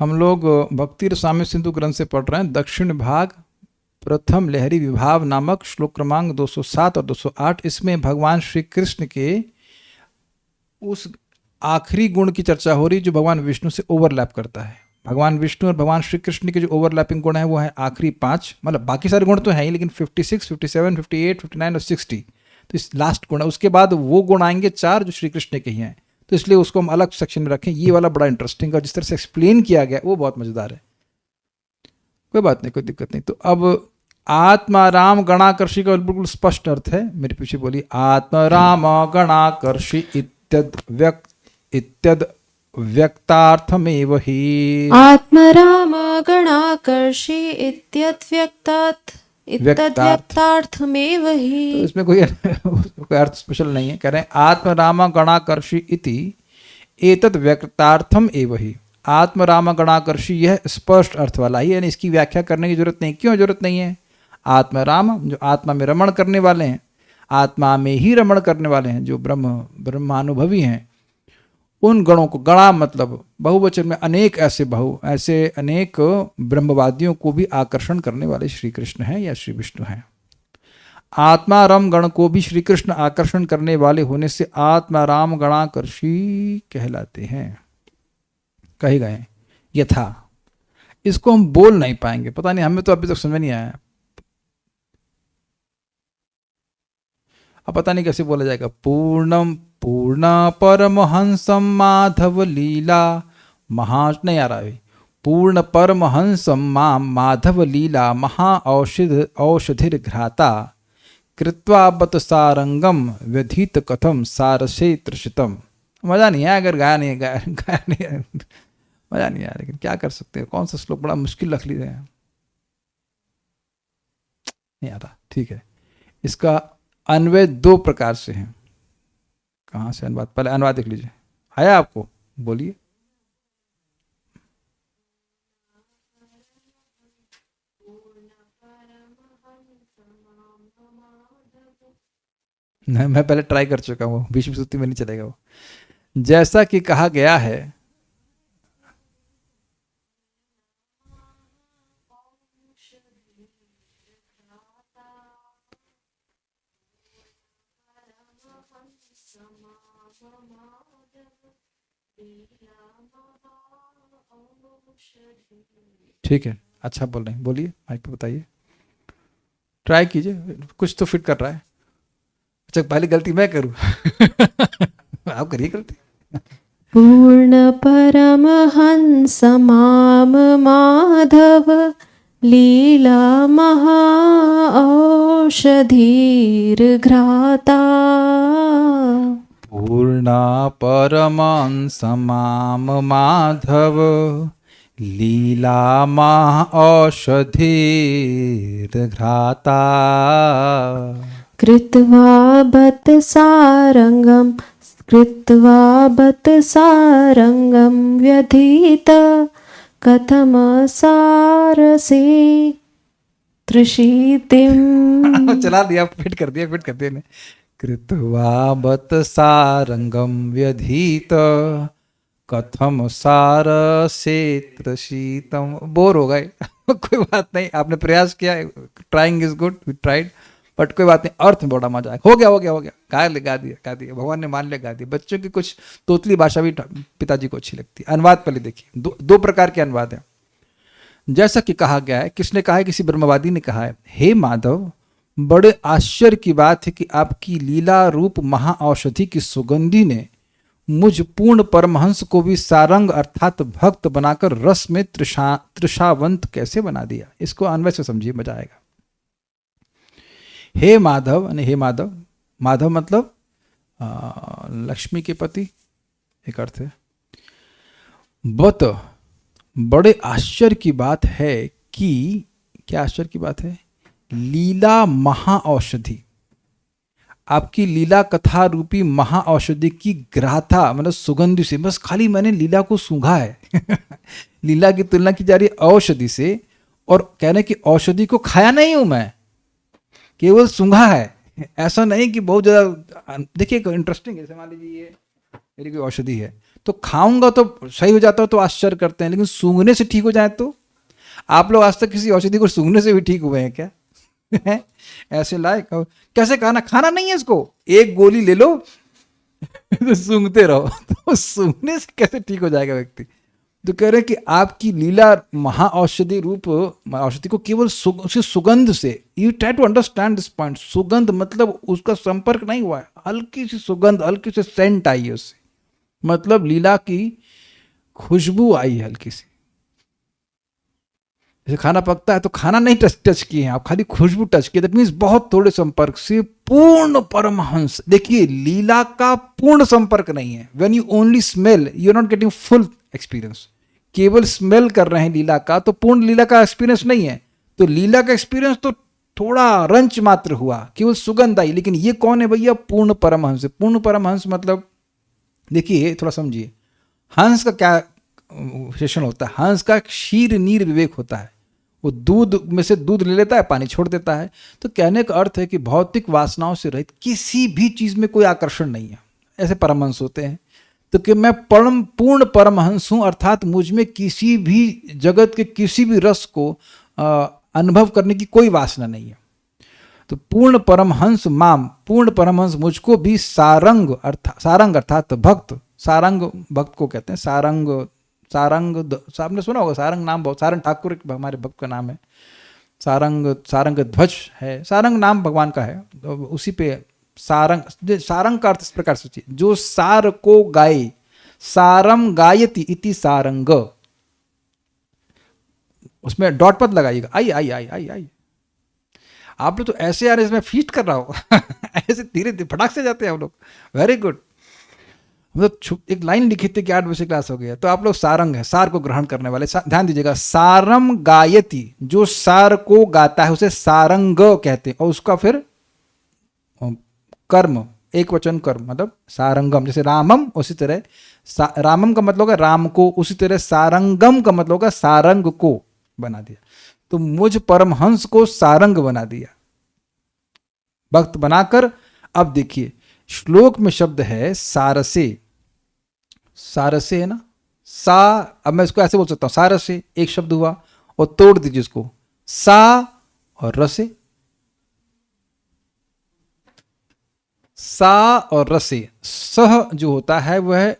हम लोग भक्ति रसामृत सिंधु ग्रंथ से पढ़ रहे हैं दक्षिण भाग प्रथम लहरी विभाव नामक श्लोक क्रमांक 207 और 208। इसमें भगवान श्री कृष्ण के उस आखिरी गुण की चर्चा हो रही जो भगवान विष्णु से ओवरलैप करता है। भगवान विष्णु और भगवान श्री कृष्ण के जो ओवरलैपिंग गुण है वो है आखिरी 5, मतलब बाकी सारे गुण तो हैं ही, लेकिन 56, 57, 58, 59 और 60, तो इस लास्ट गुण है। उसके बाद वो गुण आएंगे 4 जो श्री कृष्ण के ही हैं, तो इसलिए उसको हम अलग सेक्शन में रखें। ये वाला बड़ा इंटरेस्टिंग और जिस तरह से एक्सप्लेन किया गया वो बहुत मजेदार है। कोई बात नहीं, कोई दिक्कत नहीं। तो अब आत्माराम गणाकर्षी का बिल्कुल स्पष्ट अर्थ है, मेरे पीछे बोलिए। आत्माराम गणाकर्षी इत्यद व्यक्तार्थमेव ही। आत्मराम गणाकर्षी व्यक्तार्थमेव ही। तो इसमें कोई अर्थ स्पेशल नहीं है। कह रहे हैं आत्मराम गणाकर्षी इति एतद व्यक्तार्थम एव ही। आत्मराम गणाकर्षी यह स्पष्ट अर्थ वाला ही है, यानी इसकी व्याख्या करने की जरूरत नहीं। क्यों जरूरत नहीं है? आत्मराम जो आत्मा में रमण करने वाले हैं, आत्मा में ही रमण करने वाले हैं, जो ब्रह्मानुभवी हैं, उन गणों को, गणा मतलब बहुवचन में अनेक, ऐसे अनेक ब्रह्मवादियों को भी आकर्षण करने वाले श्री कृष्ण हैं या श्री विष्णु हैं। आत्माराम गण को भी श्री कृष्ण आकर्षण करने वाले होने से आत्माराम गणाकर्षी कहलाते हैं, कहे गए। यथा, इसको हम बोल नहीं पाएंगे, पता नहीं, हमें तो अभी तक समझ नहीं आया। अब पता नहीं कैसे बोला जाएगा। पूर्णम पूर्णा परमहंसम माधव लीला महा, नहीं आ रहा है। पूर्ण परमहंसम माधव लीला महा औषधिर घ्राता कृत्वा बत सारंगम व्यधीत कथम सारसे त्रिषितम। मजा नहीं आया अगर गाया नहीं मजा नहीं आया, लेकिन क्या कर सकते हैं। कौन सा श्लोक बड़ा मुश्किल रख लिए हैं, नहीं आता। ठीक है, इसका अन्वय 2 प्रकार से है। कहाँ से अनुवाद? पहले अनुवाद देख लीजिए, आया आपको? बोलिए। नहीं, मैं पहले ट्राई कर चुका हूँ, बीच में सूती में नहीं चलेगा वो। जैसा कि कहा गया है, ठीक है, अच्छा बोल रहे हैं, बोलिए, माइक पे बताइए, ट्राई कीजिए, कुछ तो फिट कर रहा है। अच्छा, पहली गलती मैं करूँ? आप करिए गलती। पूर्ण परमहंस माम माधव लीला महा औषधीर घ्राता। पूर्णा परमहंस माम माधव लीला महा औषधीर घ्राता कृत्वा बत सारंगम व्यधीत कथम सारसे त्रिषितिम। चला दिया, फिट कर दिया ने। कृत्वा बत सारंगम व्यधीत कथम सारसे त्रिषितम। बोर हो गए? कोई बात नहीं, आपने प्रयास किया, trying is good, we tried, but कोई बात नहीं, अर्थ में बड़ा मजा आया। हो गया, गा दिया, भगवान ने मान लिया, गा दिया। बच्चों की कुछ तोतली भाषा भी पिताजी को अच्छी लगती है। अनुवाद पहले देखिए, दो प्रकार के अनुवाद है। जैसा कि कहा गया है, किसने कहा है? किसी ब्रह्मवादी ने कहा है, हे माधव, बड़े आश्चर्य की बात है कि आपकी लीला रूप महाऔषधि की सुगंधी ने मुझ पूर्ण परमहंस को भी सारंग अर्थात भक्त बनाकर रस में तृषावंत कैसे बना दिया। इसको अन्वय से समझिए, मजा आएगा। हे माधव, यानी हे माधव, माधव मतलब लक्ष्मी के पति, एक अर्थ है। बत, बड़े आश्चर्य की बात है कि, क्या आश्चर्य की बात है? लीला महाऔषधि, आपकी लीला कथा रूपी महाऔषधि की ग्राथा, मतलब सुगंधि से, बस खाली मैंने लीला को सूंघा है। लीला की तुलना की जा रही है औषधि से, और कहने की औषधि को खाया नहीं हूं मैं, केवल सूंघा है। ऐसा नहीं कि बहुत ज्यादा। देखिए इंटरेस्टिंग है, जैसे मान लीजिए ये मेरी कोई औषधि है, तो खाऊंगा तो सही हो जाता हो तो आश्चर्य करते हैं, लेकिन सूंघने से ठीक हो जाए तो? आप लोग आज तक किसी औषधि को सूंघने से भी ठीक हुए हैं क्या? हैं? ऐसे लायक कैसे खाना खाना नहीं है इसको, एक गोली ले लो तो सूंघते रहो तो सूंघने से कैसे ठीक हो जाएगा व्यक्ति? तो कह रहे हैं कि आपकी लीला महा औषधि रूप औषधि को केवल उसकी सुगंध से, you try to understand this point, सुगंध मतलब उसका संपर्क नहीं हुआ है, हल्की सी सुगंध, हल्की सी सेंट आई है उससे, मतलब लीला की खुशबू आई है हल्की सी। जैसे खाना पकता है तो खाना नहीं टच किए हैं आप, खाली खुशबू टच किए, दैट मीन्स बहुत थोड़े संपर्क से पूर्ण परमहंस। देखिए लीला का पूर्ण संपर्क नहीं है, when you only smell you are not getting full experience. केवल स्मेल कर रहे हैं लीला का तो पूर्ण लीला का एक्सपीरियंस नहीं है। तो लीला का एक्सपीरियंस तो थोड़ा रंच मात्र हुआ, केवल सुगंध आई, लेकिन ये कौन है भैया? पूर्ण परमहंस। पूर्ण परमहंस मतलब देखिए थोड़ा समझिए, हंस का क्या विशेषण होता है? हंस का क्षीर नीर विवेक होता है, वो दूध में से दूध ले लेता है, पानी छोड़ देता है। तो कहने का अर्थ है कि भौतिक वासनाओं से रहित किसी भी चीज में कोई आकर्षण नहीं है, ऐसे परमहंस होते हैं। तो कि मैं परम पूर्ण परमहंस हूं, अर्थात मुझ में किसी भी जगत के किसी भी रस को अनुभव करने की कोई वासना नहीं है। तो पूर्ण परमहंस माम, पूर्ण परमहंस मुझको भी सारंग अर्थात भक्त, सारंग भक्त को कहते हैं, आपने सुना होगा सारंग नाम, बहुत सारंग ठाकुर हमारे भक्त का नाम है, सारंग ध्वज है, सारंग नाम भगवान का है। तो उसी पे सारंग का अर्थ इस प्रकार सोचिए, जो सार को गाए, सारम गायति इति सारंग, उसमें डॉट पद लगाइएगा, आई आई आई आई आई। आप लोग तो ऐसे यार इसमें फीस्ट कर रहा हो ऐसे धीरे धीरे फटाक से जाते हैं हम लोग, वेरी गुड। मतलब एक लाइन लिखी थी कि 8 बजे क्लास हो गया, तो आप लोग सारंग है, सार को ग्रहण करने वाले, ध्यान दीजिएगा, सारम गायति, जो सार को गाता है उसे सारंग कहते हैं, और उसका फिर कर्म, एक वचन कर्म, मतलब सारंगम, जैसे रामम उसी तरह रामम का मतलब होगा राम को, उसी तरह सारंगम का मतलब होगा सारंग को बना दिया। तो मुझ परमहंस को सारंग बना दिया, भक्त बनाकर। अब देखिए श्लोक में शब्द है सारसे, सारसे है ना, सा, अब मैं इसको ऐसे बोल सकता हूं, सारसे एक शब्द हुआ, और तोड़ दीजिए इसको, सा और रसे, सा और रसे। सह जो होता है वह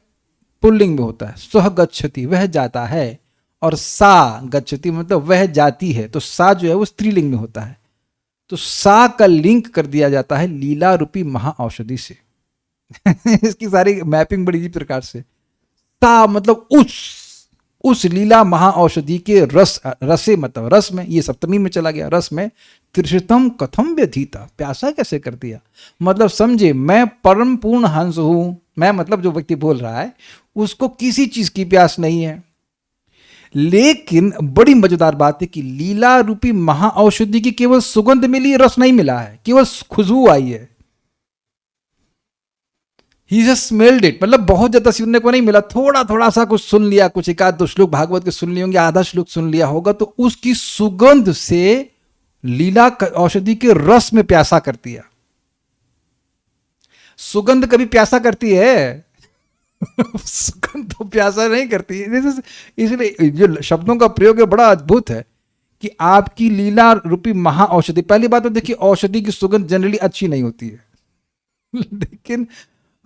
पुल्लिंग में होता है, सह गच्छति वह जाता है, और सा गच्छति मतलब वह जाती है, तो सा जो है वो स्त्रीलिंग में होता है। तो सा का लिंक कर दिया जाता है लीला रूपी महा औषधि से इसकी सारी मैपिंग बड़ी इसी प्रकार से, सा मतलब उस लीला महा औषधि के रसे मतलब रस में, ये सप्तमी में चला गया, रस में तृषितम कथम व्यधीता, प्यासा कैसे कर दिया, मतलब समझे मैं परम पूर्ण हंस हूं, मैं मतलब जो व्यक्ति बोल रहा है उसको किसी चीज की प्यास नहीं है। लेकिन बड़ी मजेदार बात है कि लीला रूपी महा औषधि की केवल सुगंध मिली, रस नहीं मिला है, केवल खुशबू आई है। ही जस्ट स्मेल्ड इट, मतलब बहुत ज्यादा सुनने को नहीं मिला, थोड़ा थोड़ा सा कुछ सुन लिया, कुछ एक आध दो श्लोक भागवत के सुन लिए होंगे, आधा श्लोक सुन लिया होगा, तो उसकी सुगंध से लीला औषधि के रस में प्यासा कर दिया। सुगंध कभी प्यासा करती है सुगंध तो प्यासा नहीं करती। इसलिए जो शब्दों का प्रयोग है बड़ा अद्भुत है कि आपकी लीला रूपी महा औषधि, पहली बात तो देखिए औषधि की सुगंध जनरली अच्छी नहीं होती है लेकिन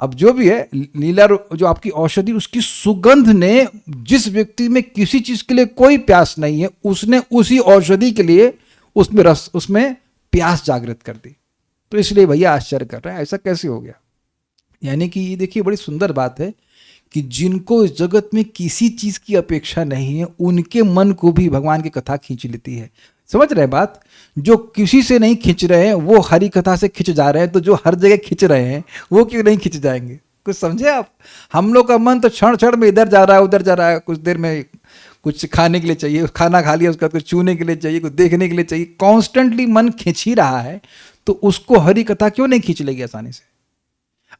अब जो भी है लीला जो आपकी औषधि, उसकी सुगंध ने जिस व्यक्ति में किसी चीज के लिए कोई प्यास नहीं है, उसने उसी औषधि के लिए उसमें रस, उसमें प्यास जागृत कर दी। तो इसलिए भैया आश्चर्य कर रहे हैं ऐसा कैसे हो गया। यानी कि ये देखिए बड़ी सुंदर बात है कि जिनको इस जगत में किसी चीज की अपेक्षा नहीं है, उनके मन को भी भगवान की कथा खींच लेती है। समझ रहे बात? जो किसी से नहीं खींच रहे हैं वो हरि कथा से खिंच जा रहे हैं, तो जो हर जगह खिंच रहे हैं वो क्यों नहीं खिंच जाएंगे? कुछ समझे आप? हम लोग का मन तो क्षण क्षण में इधर जा रहा है उधर जा रहा है, कुछ देर में कुछ खाने के लिए चाहिए, खाना खा लिया उसका कुछ छूने के लिए चाहिए, कुछ देखने के लिए चाहिए, कॉन्स्टेंटली मन खींच ही रहा है, तो उसको हरि कथा क्यों नहीं खींच लेगी आसानी से?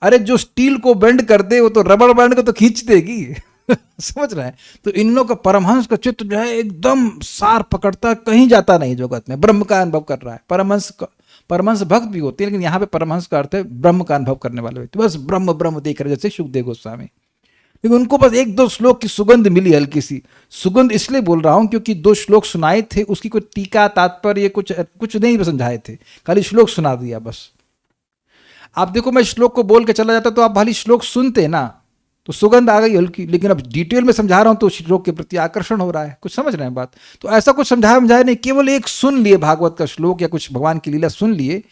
अरे जो स्टील को बेंड कर दे वो तो रबड़ बैंड को तो खींच देगी समझ रहे हैं? तो इन लोग का परमहंस का चित्त जो है एकदम सार पकड़ता, कहीं जाता नहीं जगत में, ब्रह्म का अनुभव कर रहा है। परमहंस भक्त भी होते हैं, लेकिन यहाँ पे परमहंस का अर्थ है ब्रह्म का अनुभव करने वाले व्यक्ति, बस ब्रह्म ब्रह्म देख रहे, जैसे सुखदेव गोस्वामी। लेकिन उनको बस एक दो श्लोक की सुगंध मिली, हल्की सी सुगंध। इसलिए बोल रहा हूं क्योंकि 2 श्लोक सुनाए थे, उसकी कोई टीका तात्पर्य कुछ कुछ नहीं समझाए थे, खाली श्लोक सुना दिया बस। आप देखो मैं श्लोक को बोल के चला जाता तो आप खाली श्लोक सुनते ना, तो सुगंध आ गई हल्की, लेकिन अब डिटेल में समझा रहा हूं तो श्लोक के प्रति आकर्षण हो रहा है। कुछ समझ रहे हैं बात? तो ऐसा कुछ समझाया नहीं, केवल एक सुन लिए भागवत का श्लोक या कुछ भगवान की लीला सुन लिए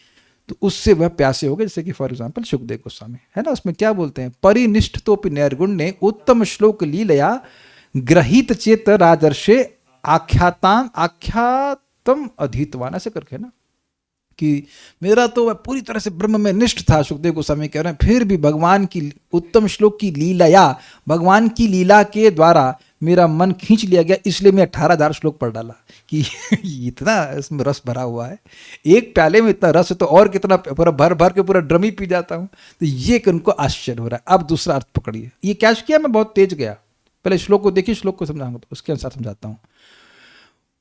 तो उससे वह प्यासे हो गए। जैसे कि फॉर एग्जाम्पल सुखदेव गोस्वामी है ना, उसमें क्या बोलते हैं, परिनिष्ठतोपि नैर्गुण ने उत्तम श्लोक लीलया ग्रहित चेत राजर्षे आख्यातम अधीतवान, ऐसे करके ना, कि मेरा तो वह पूरी तरह से ब्रह्म में निष्ठ था, सुखदेव गोस्वामी कह रहे हैं, फिर भी भगवान की उत्तम श्लोक की लीलाया, भगवान की लीला के द्वारा मेरा मन खींच लिया गया, इसलिए मैं 18,000 श्लोक पढ़ डाला कि इतना इसमें रस भरा हुआ है, एक प्याले में इतना रस है तो और कितना, पूरा भर भर के पूरा ड्रम ही पी जाता हूँ। तो ये कि उनको आश्चर्य हो रहा है। अब दूसरा अर्थ पकड़िए, ये कैच किया, मैं बहुत तेज गया, पहले श्लोक को देखिए, श्लोक को समझाऊंगा तो उसके अनुसार समझाता हूँ।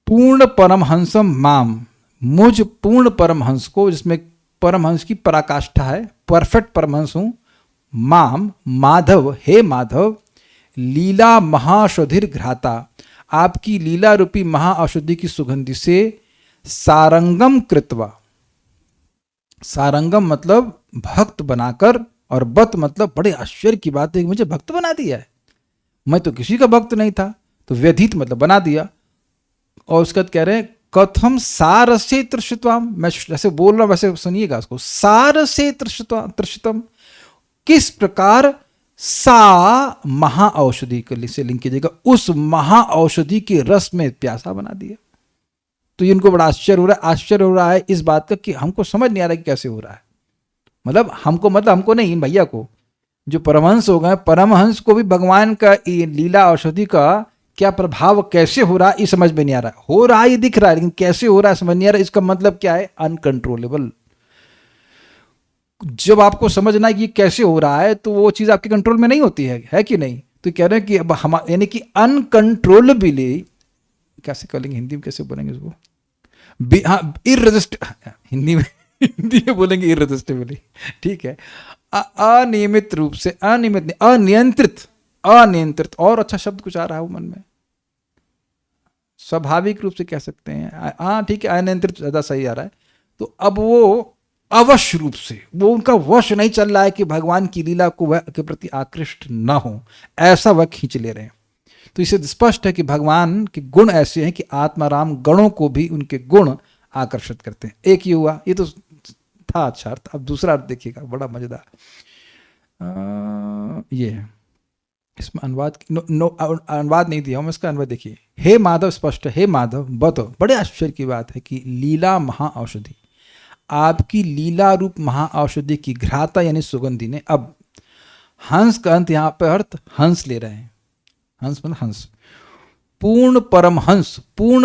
पूर्ण परमहंसम माम, मुझ पूर्ण परमहंस को, जिसमें परमहंस की पराकाष्ठा है, परफेक्ट परमहंस हूं, माम माधव, हे माधव, लीला महाऔषधिर घ्राता, आपकी लीला रूपी महाऔषधि की सुगंधि से सारंगम कृत्वा, सारंगम मतलब भक्त बनाकर, और बत मतलब बड़े आश्चर्य की बात है कि मुझे भक्त बना दिया है, मैं तो किसी का भक्त नहीं था, तो व्यधित मतलब बना दिया। और उसके बाद कह रहे हैं कथम सार से तृषित्वाम, मैं जैसे बोल रहा हूं वैसे सुनिएगा उसको, सार से तृषितम, किस प्रकार सा महाऔषधि से लिंक कीजिएगा, उस महाऔषधि के रस में प्यासा बना दिया। तो ये इनको बड़ा आश्चर्य हो रहा है, आश्चर्य हो रहा है इस बात का कि हमको समझ नहीं आ रहा कि कैसे हो रहा है, मतलब हमको नहीं, इन भैया को, जो परमहंस हो गए, परमहंस को भी भगवान का ये लीला औषधि का क्या प्रभाव कैसे हो रहा है ये समझ में नहीं आ रहा, हो रहा है ये दिख रहा है, लेकिन कैसे हो रहा है समझ नहीं आ रहा। इसका मतलब क्या है, अनकंट्रोलेबल। जब आपको समझना है कि ये कैसे हो रहा है तो वो चीज आपके कंट्रोल में नहीं होती है कि नहीं? तो कह रहे हैं कि अब हम, यानी कि अनकंट्रोलेबली, कैसे करेंगे हिंदी में, कैसे बोलेंगे उसको, हाँ हिंदी में बोलेंगे इररेजिस्टिबली, ठीक है, अनियमित रूप से, अनियंत्रित, और अच्छा शब्द कुछ आ रहा है वो मन में, स्वाभाविक रूप से कह सकते हैं, हाँ ठीक है, अनियंत्रित ज्यादा सही आ रहा है। तो अब वो अवश्य रूप से, वो उनका वश नहीं चल रहा है कि भगवान की लीला को वह के प्रति आकृष्ट ना हो, ऐसा वह खींच ले रहे हैं। तो इससे स्पष्ट है कि भगवान के गुण ऐसे हैं कि आत्माराम गणों को भी उनके गुण आकर्षित करते हैं। एक ही हुआ, ये तो था अच्छा अर्थ। अब दूसरा अर्थ देखिएगा, बड़ा मजेदार, ये है, इसमें अनुवाद अनुवाद नहीं दिया हूं मैं, इसका अनुवाद देखिए। हे माधव, स्पष्ट है, हे माधव बतो, बड़े आश्चर्य की बात है कि लीला महाऔषधि, आपकी लीला रूप महाऔषधि की घ्राता यानी सुगंधि ने, अब हंस का अंत यहां पर अर्थ हंस ले रहे हैं, हंस मतलब हंस, पूर्ण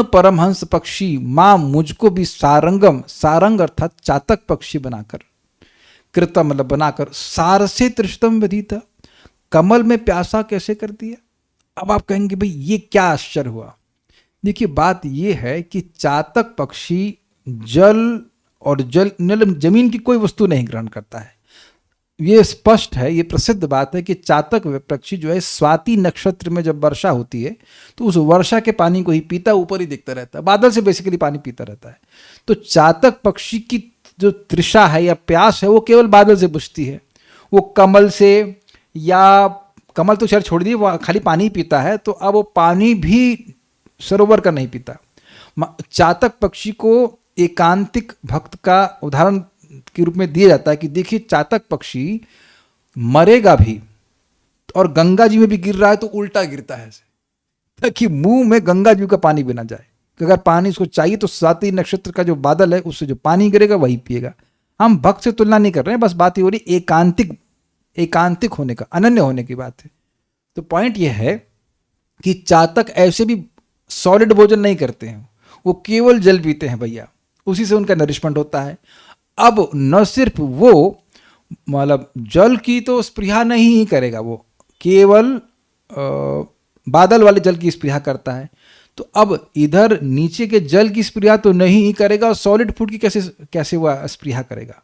परमहंस पक्षी मां, मुझको भी सारंगम, सारंग अर्थात चातक पक्षी बनाकर, कृता मतलब बनाकर, सार से तृष्टम विधिता, कमल में प्यासा कैसे कर दिया। अब आप कहेंगे भाई ये क्या आश्चर्य हुआ। देखिए बात ये है कि चातक पक्षी जल और जमीन की कोई वस्तु नहीं ग्रहण करता है। ये स्पष्ट है, ये प्रसिद्ध बात है कि चातक पक्षी जो है स्वाति नक्षत्र में जब वर्षा होती है तो उस वर्षा के पानी को ही पीता, ऊपर ही दिखता रहता है, बादल से बेसिकली पानी पीता रहता है। तो चातक पक्षी की जो तृषा है या प्यास है वो केवल बादल से बुझती है, वो कमल से, या कमल तो छोड़ दिए, वो खाली पानी ही पीता है, तो अब वो पानी भी सरोवर का नहीं पीता। चातक पक्षी को एकांतिक भक्त का उदाहरण के रूप में दिया जाता है कि देखिए चातक पक्षी मरेगा भी और गंगा जी में भी गिर रहा है तो उल्टा गिरता है, ताकि मुंह में गंगा जी का पानी भी ना जाए। अगर पानी उसको चाहिए तो स्वाति नक्षत्र का जो बादल है उससे जो पानी गिरेगा वही पिएगा। हम भक्त से तुलना नहीं कर रहे हैं, बस बात ये हो रही एकांतिक होने का, अनन्य होने की बात है। तो पॉइंट यह है कि चातक ऐसे भी सॉलिड भोजन नहीं करते हैं, वो केवल जल पीते हैं भैया, उसी से उनका नरिशमेंट होता है। अब न सिर्फ वो मतलब जल की तो स्पृहा नहीं ही करेगा, वो केवल बादल वाले जल की स्पृहा करता है। तो अब इधर नीचे के जल की स्पृहा तो नहीं ही करेगा, और सॉलिड फूड की कैसे वह स्पृहा करेगा।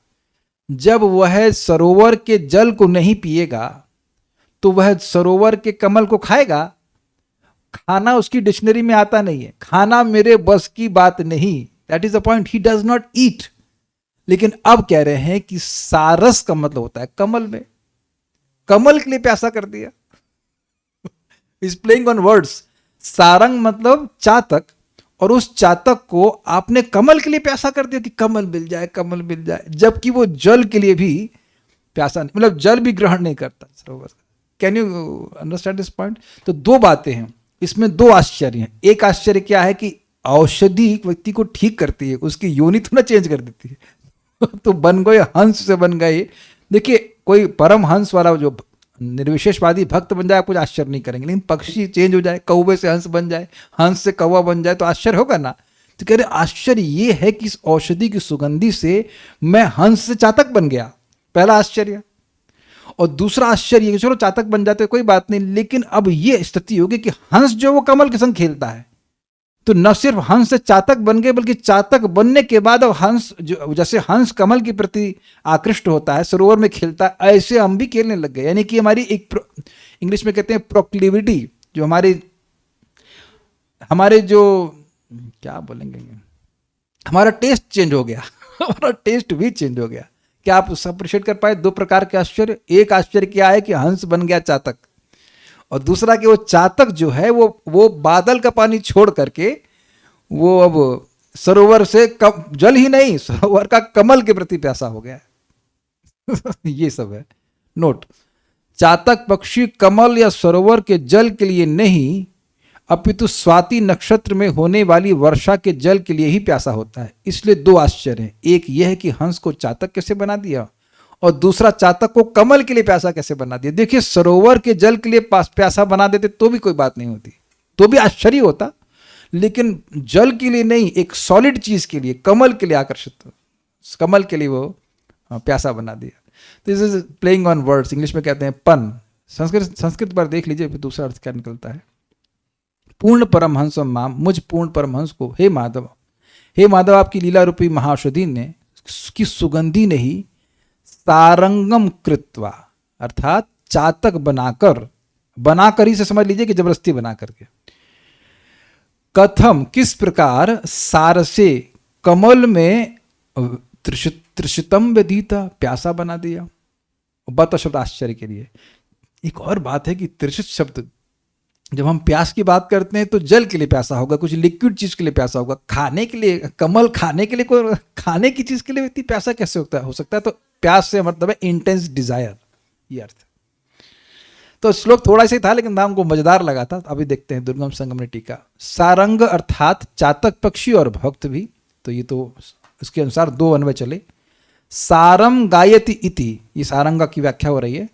जब वह सरोवर के जल को नहीं पिएगा तो वह सरोवर के कमल को खाएगा? खाना उसकी डिक्शनरी में आता नहीं है, खाना मेरे बस की बात नहीं, that is the point, he does not eat. लेकिन अब कह रहे हैं कि सारस का मतलब होता है कमल में, कमल के लिए प्यासा कर दिया। Is playing on words. Sarang मतलब चातक, और उस चातक को आपने कमल के लिए प्यासा कर दिया कि कमल मिल जाए, कमल मिल जाए, जबकि वो जल के लिए भी प्यासा नहीं, मतलब जल भी ग्रहण नहीं करता सरोवर। Can you understand this point? तो दो बातें हैं इसमें, दो आश्चर्य हैं। एक आश्चर्य क्या है कि औषधि व्यक्ति को ठीक करती है, उसकी योनि थोड़ा चेंज कर देती है। तो बन गए हंस से बन गए। देखिए कोई परम हंस वाला जो निर्विशेषवादी भक्त बन जाए कुछ आश्चर्य नहीं करेंगे, लेकिन पक्षी चेंज हो जाए, कौवे से हंस बन जाए, हंस से कौवा बन जाए तो आश्चर्य होगा ना। तो कह रहे आश्चर्य ये है कि इस औषधि की सुगंधि से मैं हंस से चातक बन गया, पहला आश्चर्य। और दूसरा आश्चर्य कि चलो चातक बन जाते कोई बात नहीं, लेकिन अब ये स्थिति होगी कि हंस जो वो कमल के संग खेलता है, तो न सिर्फ हंस से चातक बन गए, बल्कि चातक बनने के बाद अब हंस जो, जैसे हंस कमल के प्रति आकृष्ट होता है, सरोवर में खेलता है, ऐसे हम भी खेलने लग गए। यानी कि हमारी एक इंग्लिश में कहते हैं प्रोक्लिविटी, जो हमारे जो क्या बोलेंगे, हमारा टेस्ट चेंज हो गया। हमारा टेस्ट भी चेंज हो गया। क्या आप उससे अप्रिशिएट कर पाए? दो प्रकार के आश्चर्य। एक आश्चर्य क्या है कि हंस बन गया चातक, और दूसरा कि वो चातक जो है वो बादल का पानी छोड़ करके वो अब सरोवर से जल ही नहीं, सरोवर का कमल के प्रति प्यासा हो गया है। ये सब है नोट। चातक पक्षी कमल या सरोवर के जल के लिए नहीं, अपितु स्वाति नक्षत्र में होने वाली वर्षा के जल के लिए ही प्यासा होता है। इसलिए दो आश्चर्य हैं, एक यह है कि हंस को चातक कैसे बना दिया, और दूसरा चातक को कमल के लिए प्यासा कैसे बना दिया। देखिए सरोवर के जल के लिए प्यासा बना देते तो भी कोई बात नहीं होती, तो भी आश्चर्य होता, लेकिन जल के लिए नहीं, एक सॉलिड चीज के लिए, कमल के लिए आकर्षित, कमल के लिए वो प्यासा बना दिया। This is playing on words, English में कहते हैं पन। संस्कृत पर देख लीजिए फिर दूसरा अर्थ क्या निकलता है। पूर्ण परमहंस माम, मुझ पूर्ण परमहंस को, हे माधव, हे माधव आपकी लीला रूपी महाऔषधि ने की सुगंधी नहीं, सारंगम कृत्वा अर्थात चातक बनाकर ही से समझ लीजिए कि जबरदस्ती बना करके, कथम किस प्रकार, सारसे कमल में तृषितम व्यधीता प्यासा बना दिया। बता शब्द आश्चर्य के लिए। एक और बात है कि तृषित शब्द, जब हम प्यास की बात करते हैं तो जल के लिए प्यासा होगा, कुछ लिक्विड चीज के लिए प्यासा होगा। खाने के लिए, कमल खाने के लिए, कोई खाने की चीज के लिए व्यक्ति प्यासा कैसे हो सकता है? तो प्यास से मतलब है इंटेंस डिजायर, ये अर्थ। तो श्लोक थोड़ा सा ही था लेकिन नाम को मजेदार लगा था। अभी देखते हैं दुर्गम संगम ने टीका। सारंग अर्थात चातक पक्षी और भक्त भी, तो ये तो इसके अनुसार दो अन्वय चले। सारम गायति इति, ये सारंगा की व्याख्या हो रही है,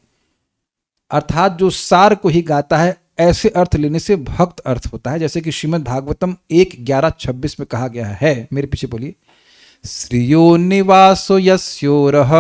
अर्थात जो सार को ही गाता है, ऐसे अर्थ लेने से भक्त अर्थ होता है। जैसे कि श्रीमद् भागवतम 1:11-26 में कहा गया है, मेरे पीछे बोलिए। श्रियो निवासो यस्योरः,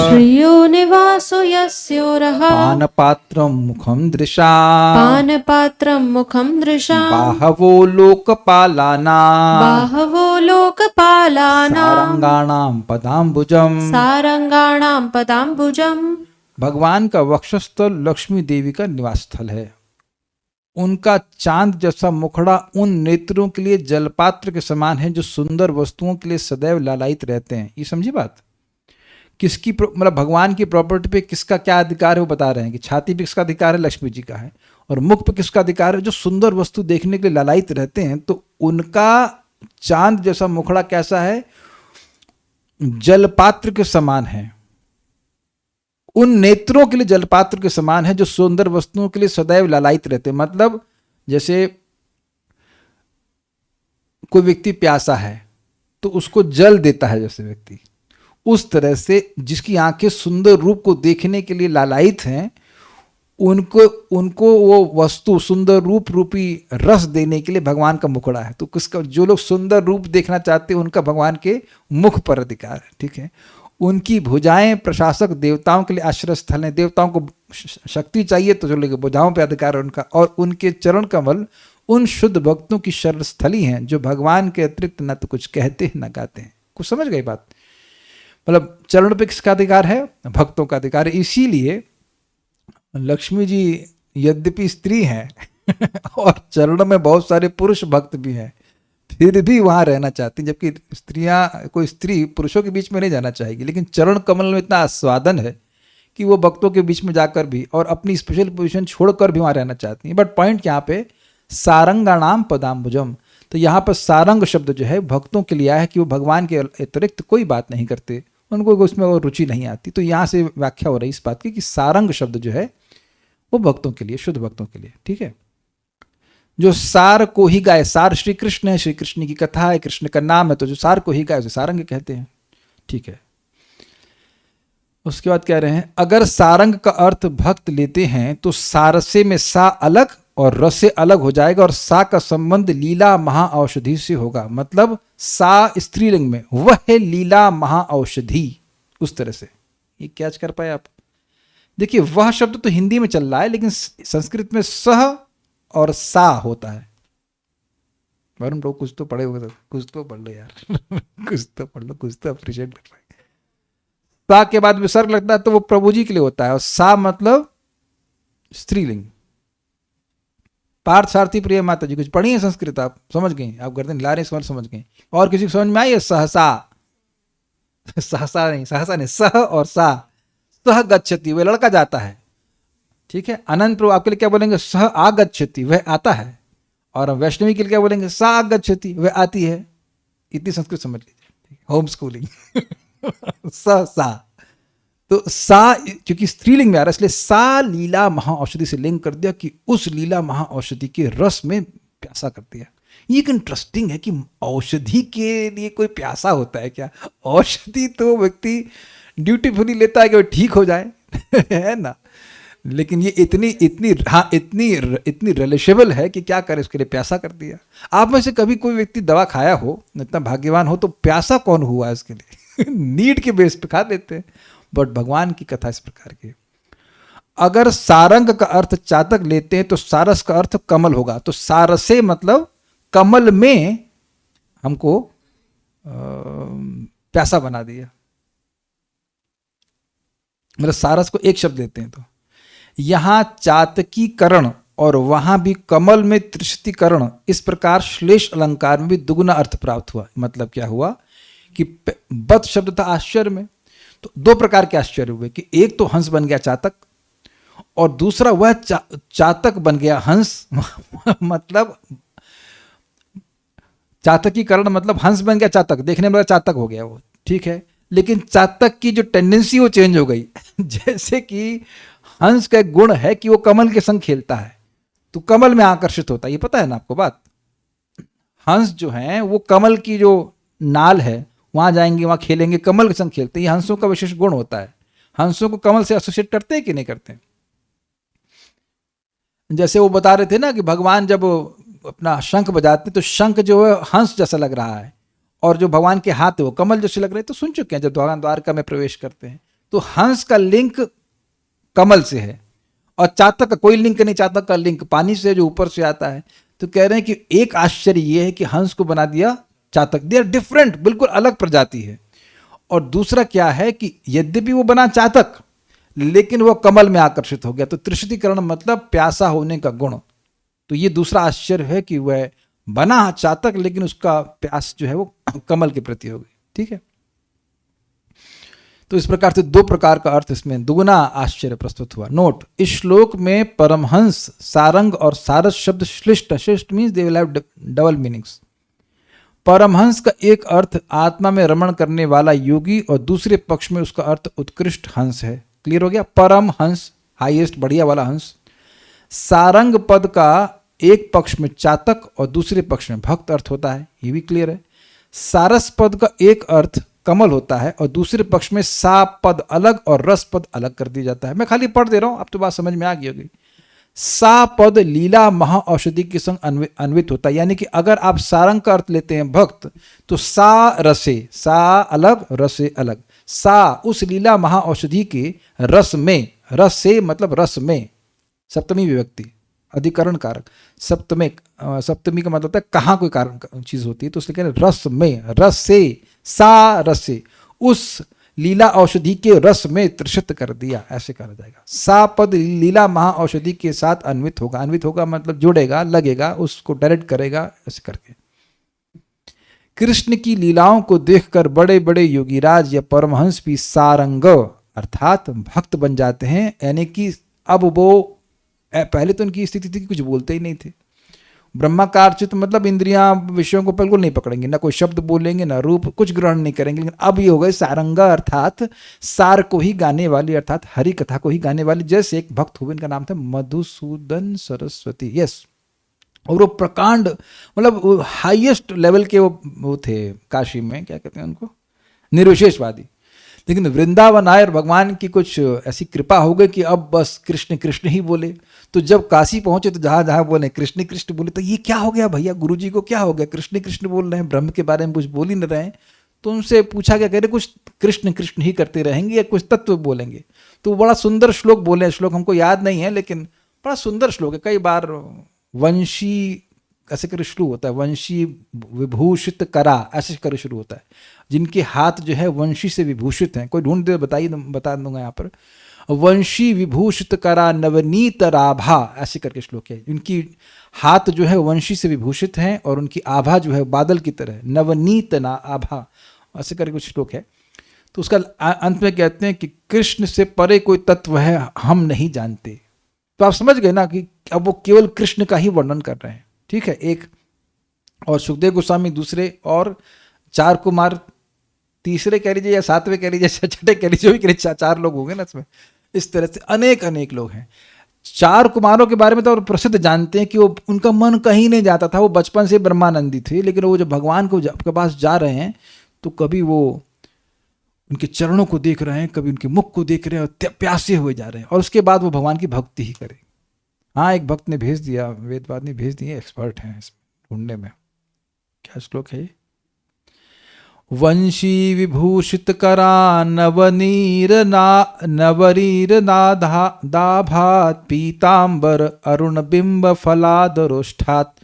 श्रियो निवासो यस्योरः, पानपात्रं मुखं दृशा, पानपात्रं मुखं दृशा, बाहवो लोकपालानां, बाहवो लोकपालानां, सारंगाणां पदाम्बुजम्। सारंगाणां पदाम्बुजम्। भगवान का वक्षस्थल लक्ष्मी देवी का निवास स्थल है। उनका चांद जैसा मुखड़ा उन नेत्रों के लिए जलपात्र के समान है जो सुंदर वस्तुओं के लिए सदैव लालायित रहते हैं। ये समझी बात? किसकी मतलब भगवान की प्रॉपर्टी पे किसका क्या अधिकार है वो बता रहे हैं कि छाती पे किसका अधिकार है, लक्ष्मी जी का है, और मुख पे किसका अधिकार है, जो सुंदर वस्तु देखने के लिए लालायित रहते हैं। तो उनका चांद जैसा मुखड़ा कैसा है? जलपात्र के समान है, उन नेत्रों के लिए जलपात्र के समान है जो सुंदर वस्तुओं के लिए सदैव लालायित रहते हैं। मतलब जैसे कोई व्यक्ति प्यासा है तो उसको जल देता है जैसे व्यक्ति, उस तरह से जिसकी आंखें सुंदर रूप को देखने के लिए लालायित हैं, उनको वो वस्तु सुंदर रूप रूपी रस देने के लिए भगवान का मुखड़ा है। तो किसका, जो लोग सुंदर रूप देखना चाहते हैं उनका भगवान के मुख पर अधिकार है। ठीक है। उनकी भुजाएं प्रशासक देवताओं के लिए आश्रय स्थल है। देवताओं को शक्ति चाहिए तो चलो भुजाओं पे अधिकार है उनका, और उनके चरण कमल उन शुद्ध भक्तों की शरण स्थली हैं जो भगवान के अतिरिक्त न तो कुछ कहते हैं न गाते हैं। कुछ समझ गई बात? मतलब चरण पे किसका अधिकार है? भक्तों का अधिकार है। इसीलिए लक्ष्मी जी यद्यपि स्त्री हैं और चरणों में बहुत सारे पुरुष भक्त भी हैं, फिर भी वहां रहना चाहती हैं, जबकि स्त्रियां, कोई स्त्री पुरुषों के बीच में नहीं जाना चाहेगी, लेकिन चरण कमल में इतना आस्वादन है कि वो भक्तों के बीच में जाकर भी और अपनी स्पेशल पोजीशन छोड़कर भी वहां रहना चाहती हैं। बट पॉइंट यहाँ पे सारंगाणाम पदाम्बुजम, तो यहाँ पर सारंग शब्द जो है भक्तों के लिए आया है कि वो भगवान के अतिरिक्त कोई बात नहीं करते, उनको उसमें वो रुचि नहीं आती। तो यहाँ से व्याख्या हो रही इस बात की कि सारंग शब्द जो है वो भक्तों के लिए, शुद्ध भक्तों के लिए। ठीक है, जो सार को ही गाए, सार श्री कृष्ण है, श्री कृष्ण की कथा है, कृष्ण का नाम है, तो जो सार को ही गाए उसे सारंग कहते हैं। ठीक है, उसके बाद कह रहे हैं अगर सारंग का अर्थ भक्त लेते हैं तो सारसे में सा अलग और रस से अलग हो जाएगा और सा का संबंध लीला महाऔषधि से होगा। मतलब सा स्त्रीलिंग में, वह है लीला महाऔषधि, उस तरह से। ये कैच कर पाए आप? देखिए, वह शब्द तो हिंदी में चल रहा है, लेकिन संस्कृत में सह और सा होता है। वरुण प्रभु कुछ तो पढ़े होगा, कुछ तो पढ़ लो यार कुछ तो पढ़ लो, कुछ तो अप्रिशिएट कर पाए। सा के बाद विसर्ग लगता है तो वो प्रभु जी के लिए होता है, और सा मतलब स्त्रीलिंग। पार्थ सारथी प्रिय माता जी, कुछ पढ़ी है संस्कृत? आप समझ गए? आप गर्दन हिला रहे हैं, समझ गए? और किसी को समझ में आई है? सहसा, सहसा नहीं, सहसा नहीं, सह और सा, सह गच्छति, वह लड़का जाता है। ठीक है, अनंत प्रभु आपके लिए क्या बोलेंगे? सह आगच्छति, वह आता है। और वैष्णवी के लिए क्या बोलेंगे? सा आगच्छति, वह आती है। इतनी संस्कृत समझ लीजिए, होम स्कूलिंग सा सा, तो सा क्योंकि स्त्रीलिंग में आ रहा है, इसलिए सा लीला महाऔषधि से लिंक कर दिया कि उस लीला महाऔषधि के रस में प्यासा कर दिया। ये एक इंटरेस्टिंग है कि औषधि के लिए कोई प्यासा होता है क्या? औषधि तो व्यक्ति ड्यूटीफुली लेता है कि वो ठीक हो जाए है ना, लेकिन ये इतनी रिलेशेबल है कि क्या करे, उसके लिए प्यासा कर दिया। आप में से कभी कोई व्यक्ति दवा खाया हो, इतना भाग्यवान हो, तो प्यासा कौन हुआ है इसके लिए नीड के बेस पे खा लेते हैं। बट भगवान की कथा इस प्रकार की। अगर सारंग का अर्थ चातक लेते हैं तो सारस का अर्थ कमल होगा। तो सारसे मतलब कमल में हमको प्यासा बना दिया, मतलब सारस को एक शब्द लेते हैं। तो यहां चातकीकरण और वहां भी कमल में त्रिशतीकरण, इस प्रकार श्लेष अलंकार में भी दुगुना अर्थ प्राप्त हुआ। मतलब क्या हुआ कि बत शब्द था आश्चर्य में, तो दो प्रकार के आश्चर्य हुए कि एक तो हंस बन गया चातक, और दूसरा वह चातक बन गया हंस मतलब चातकीकरण मतलब हंस बन गया चातक, देखने में चातक हो गया वो, ठीक है, लेकिन चातक की जो टेंडेंसी वो चेंज हो गई जैसे कि हंस का एक गुण है कि वो कमल के संग खेलता है, तो कमल में आकर्षित होता है। ये पता है ना आपको बात? हंस जो है वो कमल की जो नाल है वहां जाएंगे, वहां खेलेंगे, कमल के संग खेलते हैं। ये हंसों का विशेष गुण होता है। हंसों को कमल से एसोसिएट करते हैं कि नहीं करते? जैसे वो बता रहे थे ना कि भगवान जब अपना शंख बजाते तो शंख जो है हंस जैसा लग रहा है, और जो भगवान के हाथ है वो कमल जैसे लग रहे हैं। तो सुन चुके हैं जब भगवान द्वारका में प्रवेश करते हैं तो हंस का लिंक कमल से है, और चातक का कोई लिंक नहीं, चातक का लिंक पानी से जो ऊपर से आता है। तो कह रहे हैं कि एक आश्चर्य ये है कि हंस को बना दिया चातक, दे आर डिफरेंट, बिल्कुल अलग प्रजाति है। और दूसरा क्या है कि यद्यपि वो बना चातक लेकिन वो कमल में आकर्षित हो गया, तो त्रिशतीकरण मतलब प्यासा होने का गुण। तो ये दूसरा आश्चर्य है कि वह बना चातक लेकिन उसका प्यास जो है वो कमल के प्रति हो गई। ठीक है, तो इस प्रकार से दो प्रकार का अर्थ इसमें दुगुना आश्चर्य प्रस्तुत हुआ। नोट, इस श्लोक में परमहंस, सारंग और सारस शब्द श्लिष्ट, श्लिष्ट means they will have double meanings. परमहंस का एक अर्थ आत्मा में रमण करने वाला योगी, और दूसरे पक्ष में उसका अर्थ उत्कृष्ट हंस है। क्लियर हो गया? परम हंस, हाईएस्ट, बढ़िया वाला हंस। सारंग पद का एक पक्ष में चातक और दूसरे पक्ष में भक्त अर्थ होता है, ये भी क्लियर है। सारस पद का एक अर्थ कमल होता है और दूसरे पक्ष में सा पद अलग और रस पद अलग कर दिया जाता है। मैं खाली पढ़ दे रहा हूं, अब तो बात समझ में आ गई होगी। सा पद लीला महाऔषधि के संग अन्वित होता है, यानी कि अगर आप सारंग का अर्थ लेते हैं भक्त, तो सा रसे, सा अलग रसे अलग, सा उस लीला महाऔषधि के रस में, रस से मतलब रस में, सप्तमी विभक्ति अधिकरण कारक, सप्तमी का मतलब होता है कहाँ कोई कारण चीज होती है, तो इसलिए कह रहे रस में, रस से, सा रस से, उस लीला औषधि के रस में त्रिषित कर दिया, ऐसे कहा जाएगा। सा पद लीला महा औषधि के साथ अन्वित होगा, अन्वित होगा मतलब जुड़ेगा, लगेगा, उसको डायरेक्ट करेगा, ऐसे करके। कृष्ण की लीलाओं को देखकर बड़े बड़े योगीराज या परमहंस भी सारंग अर्थात भक्त बन जाते हैं, यानी कि अब वो, पहले तो उनकी स्थिति थी कि कुछ बोलते ही नहीं थे। ब्रह्माकार चित्त मतलब इंद्रियां विषयों को बिल्कुल नहीं पकड़ेंगे, ना कोई शब्द बोलेंगे, ना रूप, कुछ ग्रहण नहीं करेंगे। लेकिन अब ये हो गए सारंगा अर्थात सार को ही गाने वाली, अर्थात हरि कथा को ही गाने वाली। जैसे एक भक्त हुए, इनका नाम था मधुसूदन सरस्वती, यस। और वो प्रकांड मतलब हाईएस्ट लेवल के वो थे काशी में, क्या कहते हैं उनको, निर्विशेषवादी। लेकिन वृंदावन आए और भगवान की कुछ ऐसी कृपा हो गई कि अब बस कृष्ण कृष्ण ही बोले। तो जब काशी पहुंचे तो जहां जहां बोले कृष्ण कृष्ण बोले, तो ये क्या हो गया भैया, गुरुजी को क्या हो गया, कृष्ण कृष्ण बोल रहे हैं, ब्रह्म के बारे में कुछ बोल ही नहीं रहे हैं। तो उनसे पूछा गया, कह रहे कुछ कृष्ण कृष्ण ही करते रहेंगे या कुछ तत्व बोलेंगे। तो बड़ा सुंदर श्लोक बोले, श्लोक हमको याद नहीं है लेकिन बड़ा सुंदर श्लोक है। कई बार वंशी ऐसे कर शुरू होता है, वंशी विभूषित करा ऐसे कर शुरू होता है, जिनके हाथ जो है वंशी से विभूषित हैं। कोई ढूंढ दे, बता दूंगा यहाँ पर। वंशी विभूषित करा नवनीत राभा ऐसे करके श्लोक है। उनकी हाथ जो है वंशी से विभूषित हैं और उनकी आभा जो है बादल की तरह, नवनीत ना आभा ऐसे करके कुछ श्लोक है। तो उसका अंत में कहते हैं कि कृष्ण से परे कोई तत्व है हम नहीं जानते। तो आप समझ गए ना कि अब वो केवल कृष्ण का ही वर्णन कर रहे हैं, ठीक है। एक और सुखदेव गोस्वामी दूसरे, और चार कुमार तीसरे कह लीजिए या सातवें कह लीजिए, छठे कह लीजिए, कह लीजिए, चार लोग होंगे ना इसमें। इस तरह से अनेक अनेक लोग हैं। चार कुमारों के बारे में तो प्रसिद्ध जानते हैं कि वो, उनका मन कहीं नहीं जाता था, वो बचपन से ब्रह्मानंदी थे। लेकिन वो जब भगवान के पास जा रहे हैं तो कभी वो उनके चरणों को देख रहे हैं, कभी उनके मुख को देख रहे हैं और प्यासे हुए जा रहे हैं, और उसके बाद वो भगवान की भक्ति ही करें। हाँ, एक भक्त ने भेज दिया, वेदवाद ने भेज दिए, एक्सपर्ट हैं इसमें ढूंढने में। क्या श्लोक है ये? वंशी विभूषित करा नवनीर दाभात पीतांबर अरुण बिंब फलादरोष्ठात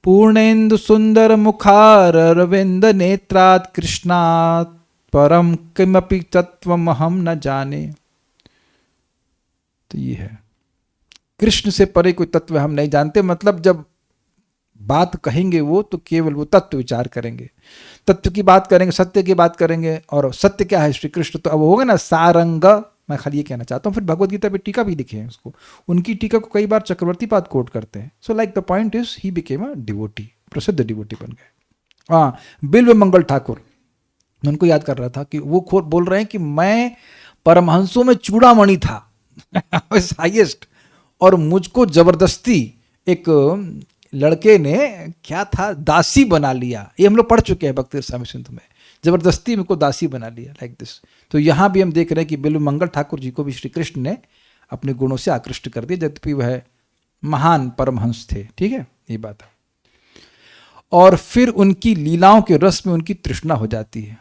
पूर्णेन्दु सुंदर मुखार अरविंद नेत्रात कृष्णात परम किमपि तत्वम हम न जाने। तो ये है, कृष्ण से परे कोई तत्व हम नहीं जानते। मतलब जब बात कहेंगे वो, तो केवल वो तत्व विचार करेंगे, तत्व की बात करेंगे, सत्य की बात करेंगे। और सत्य क्या है? श्री कृष्ण। तो अब होगा ना सारंग। मैं खाली ये कहना चाहता हूँ, फिर भगवद गीता पे टीका भी लिखे हैं उसको। उनकी टीका को कई बार चक्रवर्ती पाद कोट करते हैं। So like the point is he became a devotee, प्रसिद्ध डिवोटी बन गए। हाँ, बिल्व मंगल ठाकुर, मैं उनको याद कर रहा था कि वो बोल रहे हैं कि मैं परमहंसों में चूड़ामणि था हाईएस्ट, और मुझको जबरदस्ती एक लड़के ने क्या था, दासी बना लिया। ये हम लोग पढ़ चुके हैं भक्ति स्वामी सिंधु में, जबरदस्ती मेरे को दासी बना लिया, लाइक दिस। तो यहाँ भी हम देख रहे हैं कि बिल्व मंगल ठाकुर जी को भी श्री कृष्ण ने अपने गुणों से आकृष्ट कर दिया, यद्यपि वह महान परमहंस थे। ठीक है, ये बात है। और फिर उनकी लीलाओं के रस में उनकी तृष्णा हो जाती है।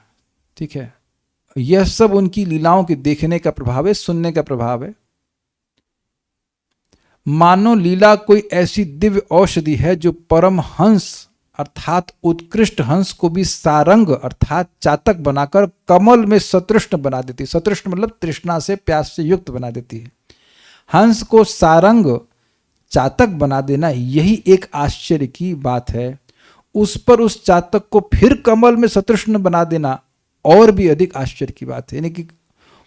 ठीक है, यह सब उनकी लीलाओं के देखने का प्रभाव है, सुनने का प्रभाव है। मानो लीला कोई ऐसी दिव्य औषधि है जो परम हंस अर्थात उत्कृष्ट हंस को भी सारंग अर्थात चातक बनाकर कमल में सतृष्ण बना देती है। सतृष्ण मतलब तृष्णा से, प्यास से युक्त बना देती है। हंस को सारंग चातक बना देना, यही एक आश्चर्य की बात है। उस पर उस चातक को फिर कमल में सतृष्ण बना देना और भी अधिक आश्चर्य की बात है। यानी कि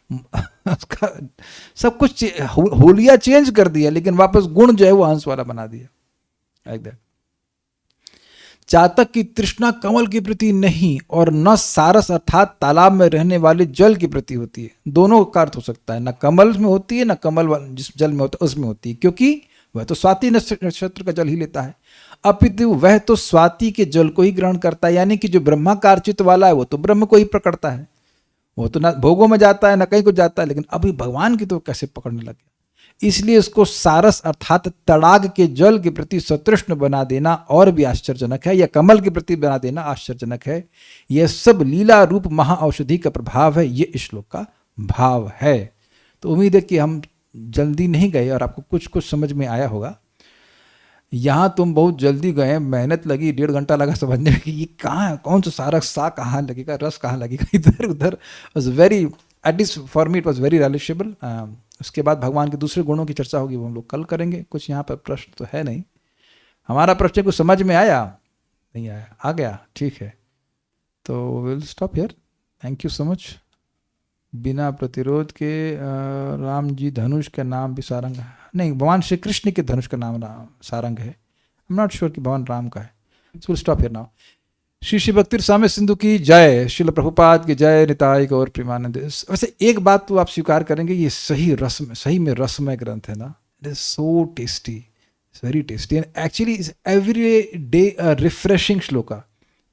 उसका सब कुछ होलिया चेंज कर दिया, लेकिन वापस गुण जो है वो हंस वाला बना दिया, लाइक दैट। चातक की तृष्णा कमल के प्रति नहीं और न सारस अर्थात तालाब में रहने वाले जल के प्रति होती है। दोनों का अर्थ हो सकता है, न कमल में होती है, न कमल जिस जल में होता है उसमें होती है, क्योंकि वह तो स्वाति नक्षत्र का जल ही लेता है, अपितु वह तो स्वाति के जल को ही ग्रहण करता है। यानी कि जो ब्रह्माकार चित्त वाला है वो तो ब्रह्म को ही पकड़ता है, वो तो ना भोगों में जाता है ना कहीं को जाता है, लेकिन अभी भगवान की तो कैसे पकड़ने लगे। इसलिए उसको सारस अर्थात तड़ाग के जल के प्रति सतृष्ण बना देना और भी आश्चर्यजनक है, या कमल के प्रति बना देना आश्चर्यजनक है। यह सब लीला रूप महाऔषधि का प्रभाव है, ये इस श्लोक का भाव है। तो उम्मीद है कि हम जल्दी नहीं गए और आपको कुछ कुछ समझ में आया होगा। यहाँ तुम बहुत जल्दी गए, मेहनत लगी, 1.5 घंटा लगा समझने में कि ये कहाँ है, कौन सा सारा सा कहाँ लगेगा, रस कहाँ लगेगा, इधर उधर। Was very, at least for me it was very relatable. उसके बाद भगवान के दूसरे गुणों की चर्चा होगी, वो हम लोग कल करेंगे। कुछ यहाँ पर प्रश्न तो है नहीं। हमारा प्रश्न कुछ समझ में आया? नहीं आया? आ गया? ठीक है, तो will stop here. Thank you so much. बिना प्रतिरोध के राम जी धनुष का नाम भी सारंग है? नहीं, भगवान श्री कृष्ण के धनुष का नाम सारंग है। आई एम नॉट श्योर कि भगवान राम का है। So will stop here now. Shri Shri भक्ति स्वामी सिंधु की जय, श्रील प्रभुपाद की जय, निताई गौर प्रेमानंद। वैसे एक बात तो आप स्वीकार करेंगे, ये सही में रसमय ग्रंथ है ना। It is so tasty, it's very tasty and actually is every day refreshing shloka,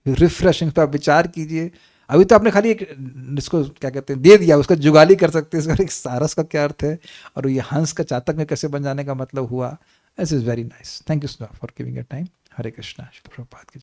refreshing. तो आप विचार कीजिए, अभी तो आपने खाली एक इसको क्या कहते हैं दे दिया, उसका जुगाली कर सकते हैं, इसका एक सारस का क्या अर्थ है और ये हंस का चातक में कैसे बन जाने का मतलब हुआ। This is very nice. Thank you for giving your time. Hare Krishna. Shri Prabhupada की